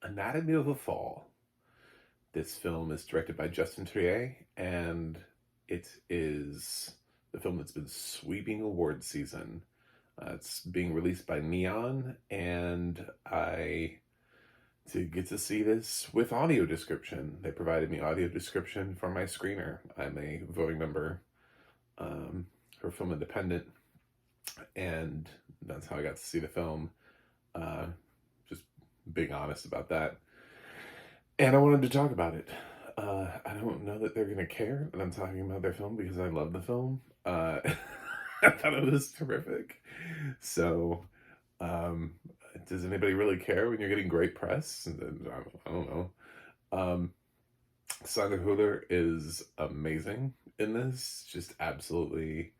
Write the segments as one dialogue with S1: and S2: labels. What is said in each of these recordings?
S1: Anatomy of a Fall. This film is directed by Justin Trier, and it is the film that's been sweeping award season. It's being released by Neon, and I did get to see this with audio description. They provided me audio description for my screener. I'm a voting member for Film Independent, and that's how I got to see the film. Uh, just being honest about that. And I wanted to talk about it. I don't know that they're going to care that I'm talking about their film because I love the film. I thought it was terrific. So, um, does anybody really care when you're getting great press? I don't know. Um, Sandra Hüller is amazing in this. Just absolutely,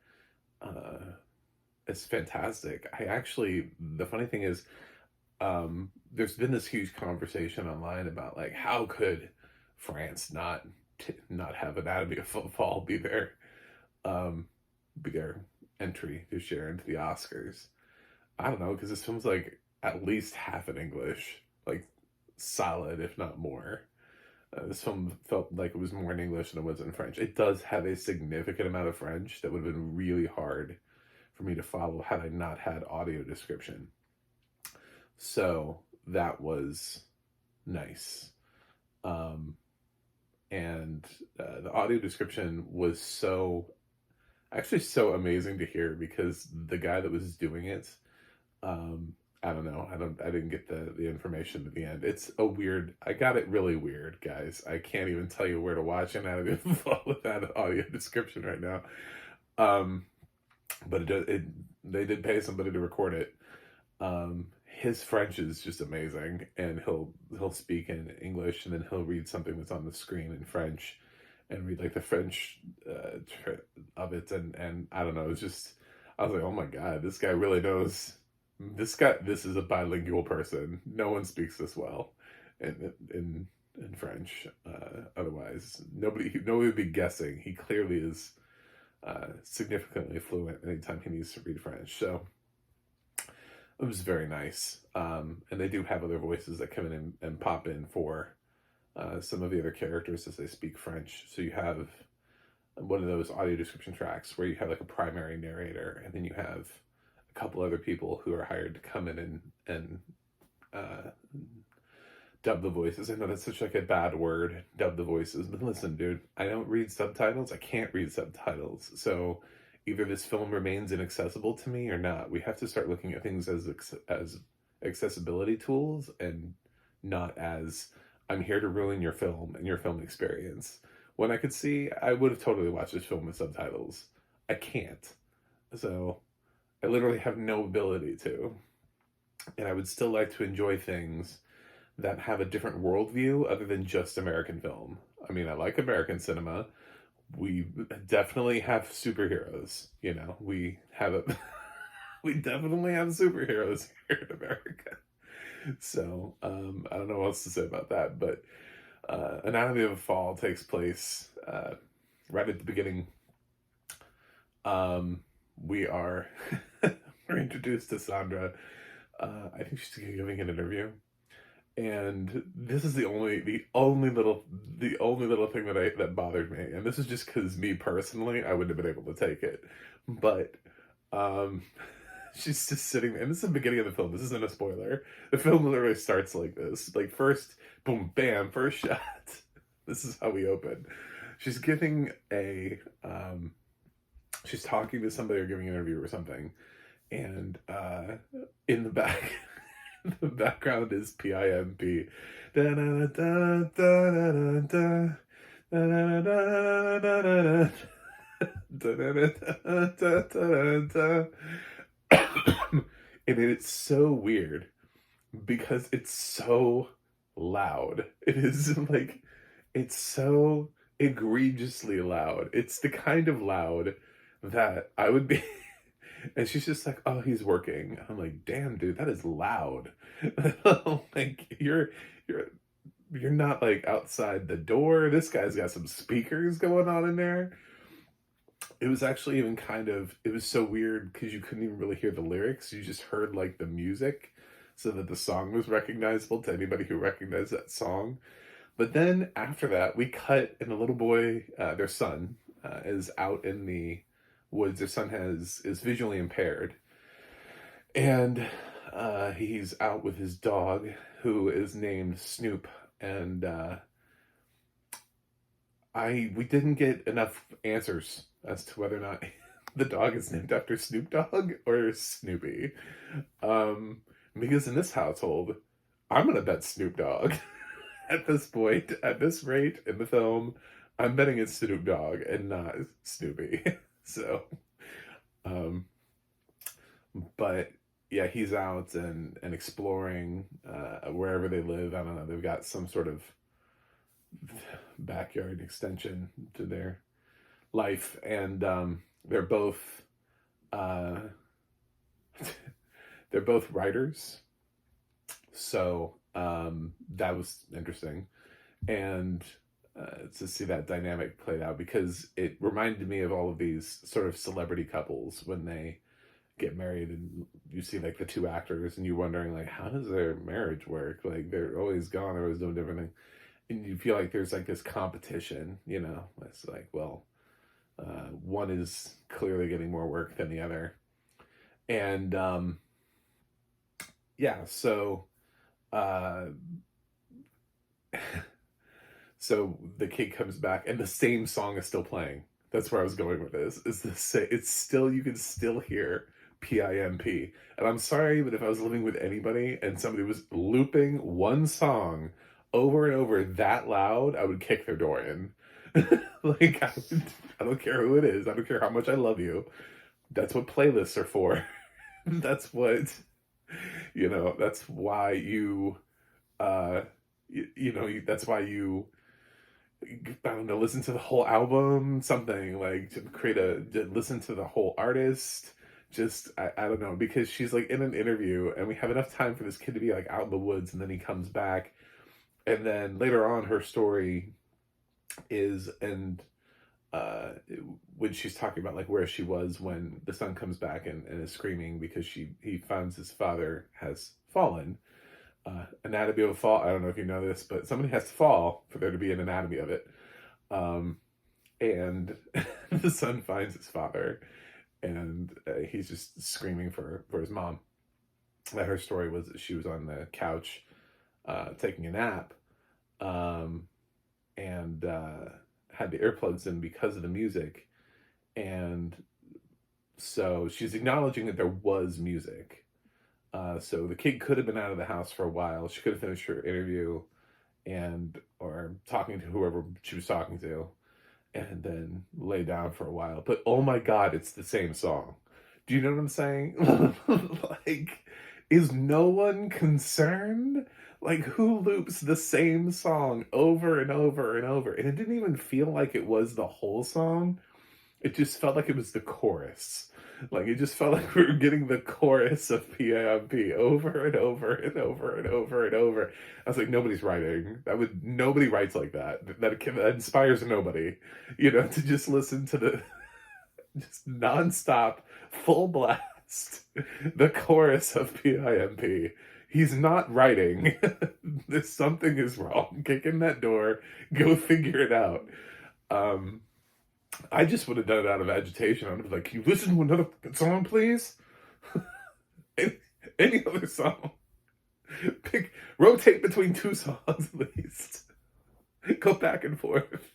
S1: uh, it's fantastic. The funny thing is, there's been this huge conversation online about like how could France not have Anatomy of a Fall um, be their entry this year into the Oscars. I don't know because this film's like at least half in English, like solid if not more. This film felt like it was more in English than it was in French. It does have a significant amount of French that would have been really hard for me to follow had I not had audio description. So that was nice. Um, and the audio description was so amazing to hear because the guy that was doing it, um, I don't know, I didn't get the information at the end. It's a weird, I got it really weird, guys. I can't even tell you where to watch Anatomy of a Fall without an audio description right now. Um, but they did pay somebody to record it. His French is just amazing, and he'll speak in English, and then he'll read something that's on the screen in French, and read like the French of it, and I don't know. It's just I was like, oh my god, this guy really knows. This is a bilingual person. No one speaks this well, in French. Otherwise, nobody would be guessing. He clearly is significantly fluent anytime he needs to read French. So it was very nice. And they do have other voices that come in and pop in for some of the other characters as they speak French. So you have one of those audio description tracks where you have like a primary narrator, and then you have a couple other people who are hired to come in and uh, dub the voices. I know that's such like a bad word, dub the voices, but listen, dude, I don't read subtitles. I can't read subtitles. So either this film remains inaccessible to me or not. We have to start looking at things as accessibility tools and not as I'm here to ruin your film and your film experience. When I could see, I would have totally watched this film with subtitles. I can't. So I literally have no ability to. And I would still like to enjoy things that have a different worldview other than just American film. I mean, I like American cinema. We definitely have superheroes. You know, we have a we definitely have superheroes here in America. So I don't know what else to say about that, but Anatomy of a Fall takes place right at the beginning. We are we're introduced to Sandra. I think she's giving an interview, and this is the only little thing that bothered me, and this is just because me personally, I wouldn't have been able to take it, but um, she's just sitting there, and this is the beginning of the film. This isn't a spoiler. The film literally starts like this, like first, boom, bam, first shot. This is how we open. She's giving she's talking to somebody or giving an interview or something, and in the back. The background is PIMP. And it's so weird because it's so loud. It is like, it's so egregiously loud. It's the kind of loud that I would be. And she's just like, "Oh, he's working." I'm like, "Damn, dude, that is loud." Like you're you're not like outside the door. This guy's got some speakers going on in there. It was actually it was so weird because you couldn't even really hear the lyrics. You just heard like the music. so that the song was recognizable to anybody who recognized that song. But then after that, we cut, and the little boy, their son, is out in the woods. Their son is visually impaired, and he's out with his dog, who is named Snoop. And we didn't get enough answers as to whether or not the dog is named after Snoop Dogg or Snoopy. Because in this household, I'm gonna bet Snoop Dogg. At this point, at this rate in the film, I'm betting it's Snoop Dogg and not Snoopy. So, um, but yeah, he's out and exploring wherever they live. I don't know. They've got some sort of backyard extension to their life, and they're both uh, they're both writers. So that was interesting, and to see that dynamic played out, because it reminded me of all of these sort of celebrity couples when they get married, and you see like the two actors, and you're wondering like, how does their marriage work? Like they're always gone, they're always doing different things, and you feel like there's like this competition. It's like, well, one is clearly getting more work than the other, and yeah, so uh so the kid comes back and the same song is still playing. That's where I was going with this. It's still, you can still hear PIMP. And I'm sorry, but if I was living with anybody and somebody was looping one song over and over that loud, I would kick their door in. Like, I don't care who it is. I don't care how much I love you. That's what playlists are for. That's what, that's why you, that's why you, I don't know, listen to the whole album, something like to listen to the whole artist. Just, I don't know, because she's like in an interview and we have enough time for this kid to be like out in the woods, and then he comes back. And then later on, her story is, and when she's talking about like where she was when the son comes back and is screaming because he finds his father has fallen. Anatomy of a fall. I don't know if you know this, but somebody has to fall for there to be an anatomy of it. And the son finds his father, and he's just screaming for his mom. Her story was that she was on the couch taking a nap, and had the earplugs in because of the music, and so she's acknowledging that there was music. So the kid could have been out of the house for a while. She could have finished her interview or talking to whoever she was talking to, and then lay down for a while. But oh my God, it's the same song. Do you know what I'm saying? Like, is no one concerned? Like, who loops the same song over and over and over? And it didn't even feel like it was the whole song. It just felt like it was the chorus. Like, it just felt like we were getting the chorus of PIMP over and over and over and over and over. I was like, nobody's writing. Nobody writes like that. That inspires nobody, to just listen to the just nonstop, full blast, the chorus of PIMP. He's not writing. There's something is wrong. Kick in that door. Go figure it out. I just would have done it out of agitation. I would have been like, can you listen to another song, please? Any other song. Rotate between two songs, at least. Go back and forth.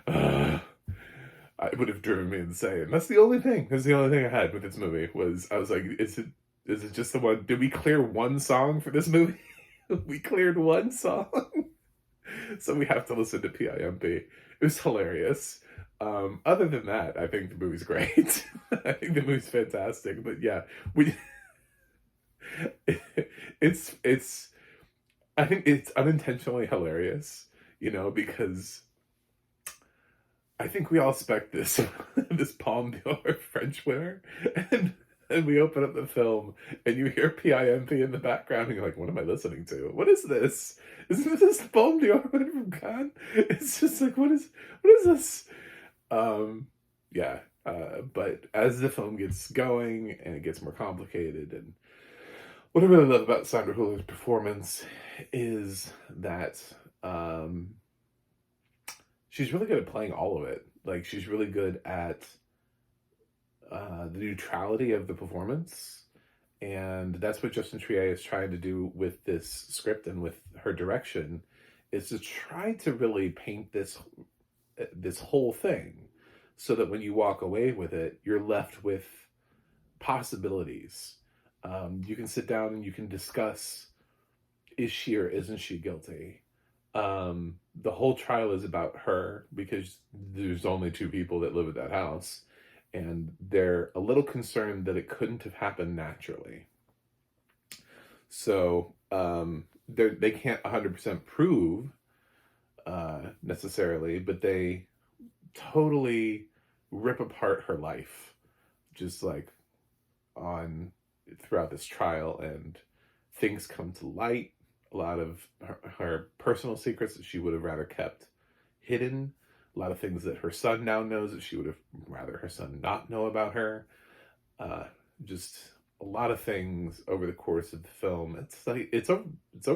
S1: It would have driven me insane. That's the only thing. That's the only thing I had with this movie. I was like, is it just the one? Did we clear one song for this movie? We cleared one song. So we have to listen to PIMP. It was hilarious. Other than that, I think the movie's great. I think the movie's fantastic. But yeah, it's I think it's unintentionally hilarious, because I think we all expect this this Palme d'Or French winner, and we open up the film and you hear PIMP in the background and you're like, what am I listening to? What is this? Isn't this Palme d'Or winner from Cannes? It's just like, what is this? But as the film gets going and it gets more complicated, and what I really love about Sandra Hüller's performance is that um, she's really good at playing all of it. Like she's really good at the neutrality of the performance, and that's what Justin Triet is trying to do with this script and with her direction, is to try to really paint this whole thing, so that when you walk away with it, you're left with possibilities. You can sit down and you can discuss, is she or isn't she guilty? The whole trial is about her because there's only two people that live at that house, and they're a little concerned that it couldn't have happened naturally. So they can't 100% prove necessarily, but they totally rip apart her life, just like on throughout this trial, and things come to light. A lot of her personal secrets that she would have rather kept hidden. A lot of things that her son now knows that she would have rather her son not know about her. Uh, just a lot of things over the course of the film. It's like it's over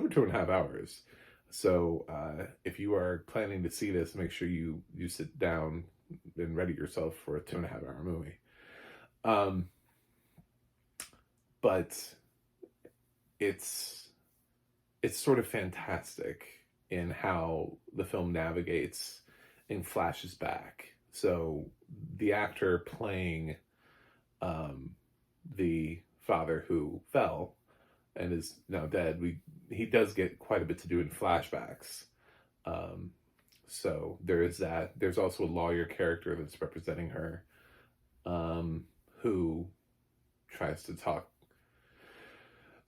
S1: 2.5 hours. So if you are planning to see this, make sure you sit down and ready yourself for a 2.5 hour movie. Um, but it's it's sort of fantastic in how the film navigates and flashes back. So the actor playing um, the father who fell and is now dead, he does get quite a bit to do in flashbacks. Um, so there is that. There's also a lawyer character that's representing her, who tries to talk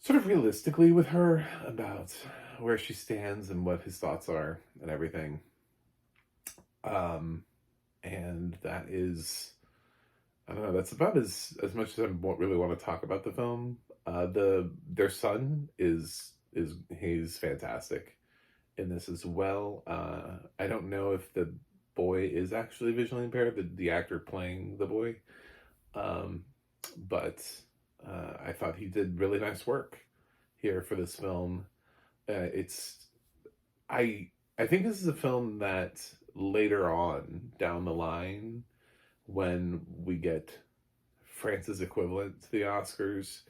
S1: sort of realistically with her about where she stands and what his thoughts are and everything. Um, and that is, I don't know, that's about as much as I really want to talk about the film. Their son is he's fantastic in this as well. I don't know if the boy is actually visually impaired, the actor playing the boy, um, but I thought he did really nice work here for this film. It's I I think this is a film that later on down the line, when we get France's equivalent to the Oscars,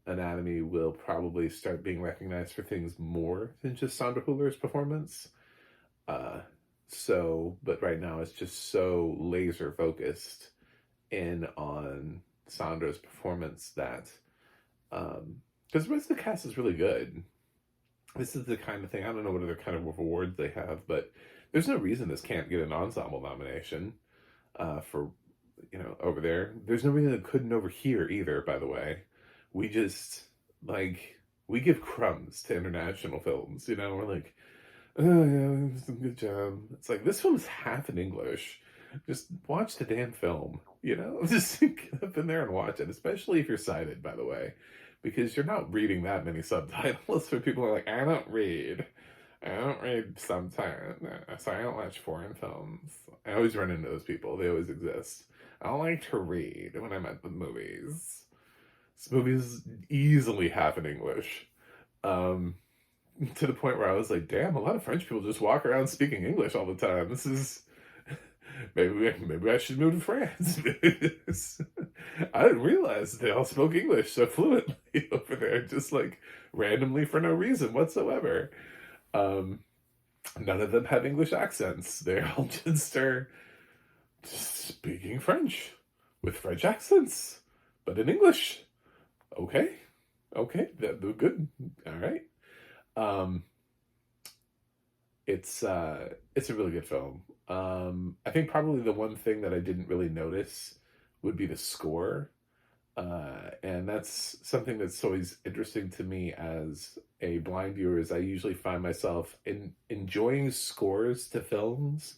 S1: Anatomy will probably start being recognized for things more than just Sandra Hüller's performance. Uh, but right now it's just so laser focused in on Sandra's performance that, because the rest of the cast is really good. This is the kind of thing, I don't know what other kind of awards they have, but there's no reason this can't get an ensemble nomination for, over there. There's no reason it couldn't over here either, by the way. We just, like, we give crumbs to international films, we're like, oh yeah, good job. It's like, this film's half in English. Just watch the damn film, just get up in there and watch it, especially if you're sighted, by the way, because you're not reading that many subtitles. For people who are like, I don't read subtitles, so I don't watch foreign films. I always run into those people. They always exist. I don't like to read when I'm at the movies. This movie is easily half in English. To the point where I was like, damn, a lot of French people just walk around speaking English all the time. This is maybe I should move to France. I didn't realize they all spoke English so fluently over there, just like randomly for no reason whatsoever. Um, None of them have English accents. They all just are just speaking French with French accents, but in English. Okay, they're good. All right. Um, it's a really good film. I think probably the one thing that I didn't really notice would be the score. And that's something that's always interesting to me as a blind viewer, is I usually find myself enjoying scores to films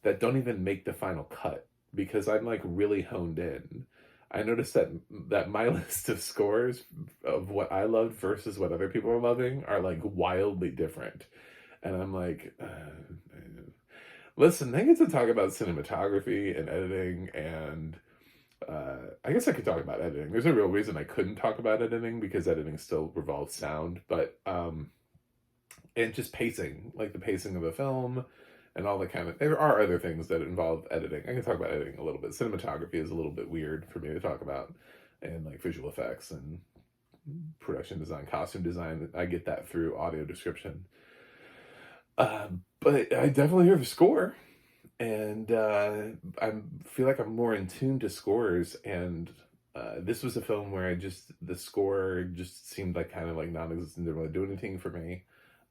S1: that don't even make the final cut because I'm like really honed in. I noticed that my list of scores of what I loved versus what other people are loving are like wildly different. And I'm like, listen, they get to talk about cinematography and editing and I guess I could talk about editing. There's no real reason I couldn't talk about editing because editing still revolves sound, but and just pacing, like the pacing of a film and all the kind of. There are other things that involve editing. I can talk about editing a little bit. Cinematography is a little bit weird for me to talk about, and like visual effects and production design, costume design. I get that through audio description. But I definitely hear the score, and I feel like I'm more in tune to scores. And this was a film where the score just seemed like kind of like non-existent, didn't really do anything for me.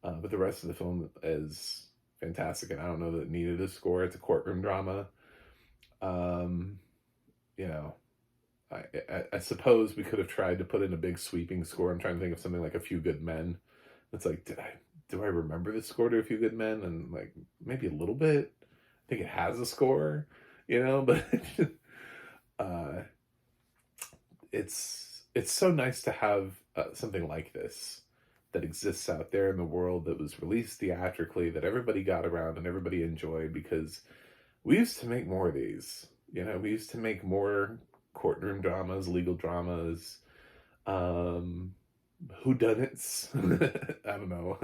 S1: But the rest of the film is fantastic, and I don't know that it needed a score. It's a courtroom drama. Um, you know, I suppose we could have tried to put in a big sweeping score. I'm trying to think of something like A Few Good Men. It's like, do I remember the score to A Few Good Men? And like maybe a little bit. I think it has a score, but uh, it's so nice to have something like this that exists out there in the world, that was released theatrically, that everybody got around and everybody enjoyed, because we used to make more of these. We used to make more courtroom dramas, legal dramas, whodunits. I don't know.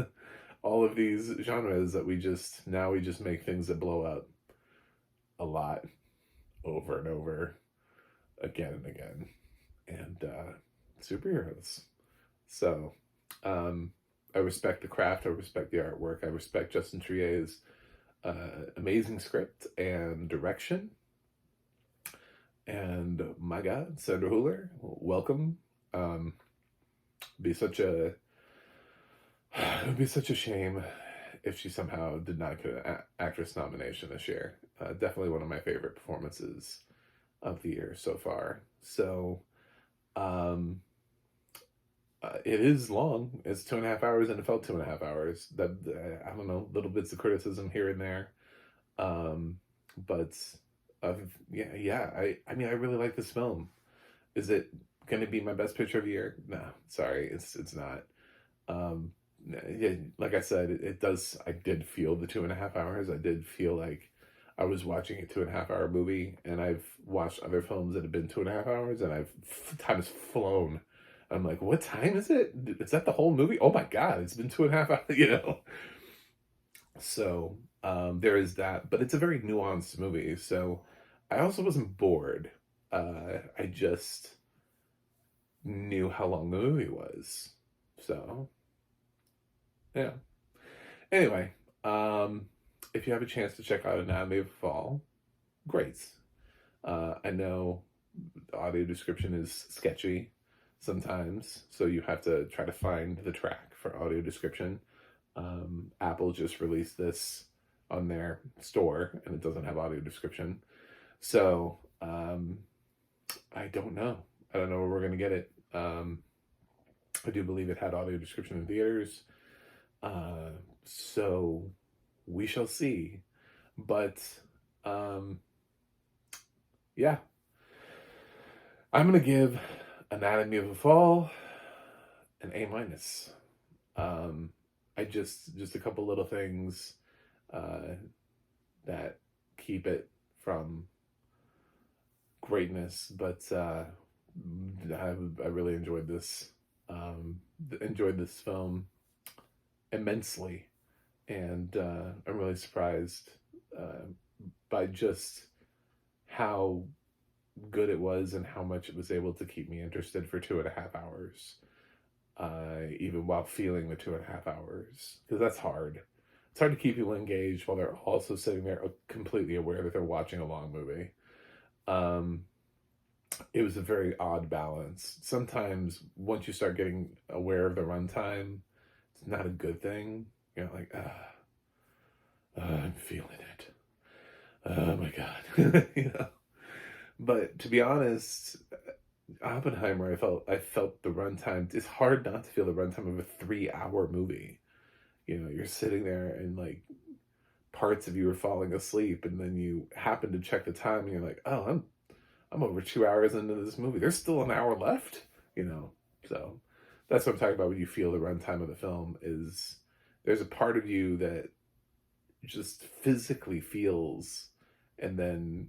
S1: All of these genres that we just make things that blow up a lot, over and over, again and again. And superheroes. So I respect the craft, I respect the artwork, I respect Justin Trier's amazing script and direction. And my God, Sandra Hüller, welcome. It would be such a shame if she somehow did not get an actress nomination this year. Definitely one of my favorite performances of the year so far. So, it is long. It's 2.5 hours, and it felt 2.5 hours. That I don't know, little bits of criticism here and there, but yeah. I mean, I really like this film. Is it going to be my best picture of the year? No, sorry, it's not. Um, yeah, like I said, it does. I did feel the 2.5 hours. I did feel like I was watching a 2.5 hour movie, and I've watched other films that have been 2.5 hours, and time has flown. I'm like, what time is it? Is that the whole movie? Oh my God, it's been 2.5 hours, So there is that, but it's a very nuanced movie. So I also wasn't bored. I just knew how long the movie was. So yeah. Anyway, if you have a chance to check out Anatomy of a Fall, great. I know the audio description is sketchy sometimes, so you have to try to find the track for audio description. Apple just released this on their store, and it doesn't have audio description. So I don't know. I don't know where we're going to get it. I do believe it had audio description in theaters. So we shall see. But yeah, I'm going to give Anatomy of a Fall an A minus. I just a couple little things that keep it from greatness, but I really enjoyed this. Enjoyed this film immensely, and I'm really surprised by just how good it was and how much it was able to keep me interested for 2.5 hours, even while feeling the 2.5 hours, because that's hard. It's hard to keep people engaged while they're also sitting there completely aware that they're watching a long movie. It was a very odd balance. Sometimes once you start getting aware of the runtime, it's not a good thing. Like, I'm feeling it. Oh my God. But to be honest, Oppenheimer, I felt the runtime. It's hard not to feel the runtime of a 3-hour movie. You're sitting there and like parts of you are falling asleep, and then you happen to check the time, and you're like, oh, I'm over 2 hours into this movie. There's still an hour left, So that's what I'm talking about when you feel the runtime of the film. Is there's a part of you that just physically feels, and then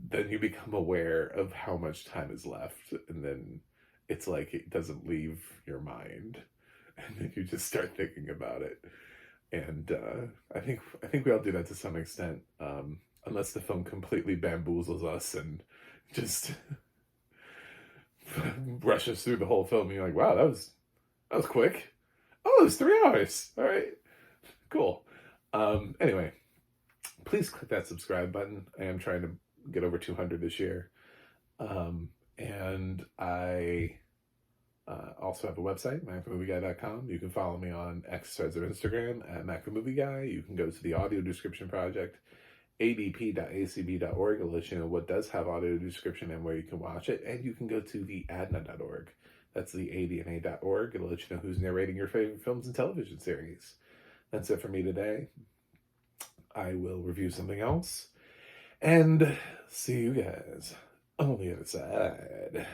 S1: then you become aware of how much time is left, and then it's like it doesn't leave your mind, and then you just start thinking about it. And I think we all do that to some extent, unless the film completely bamboozles us and just rushes through the whole film. And you're like, wow, that was quick. Oh, it was 3 hours. All right, cool. Anyway, please click that subscribe button. I am trying to get over 200 this year. And I also have a website, MacTheMovieGuy.com. You can follow me on X, Threads, or Instagram at MacTheMovieGuy. You can go to the audio description project, adp.acb.org. It'll let you know what does have audio description and where you can watch it. And you can go to the ADNA.org. That's the ADNA.org. It'll let you know who's narrating your favorite films and television series. That's it for me today. I will review something else. And see you guys on the other side.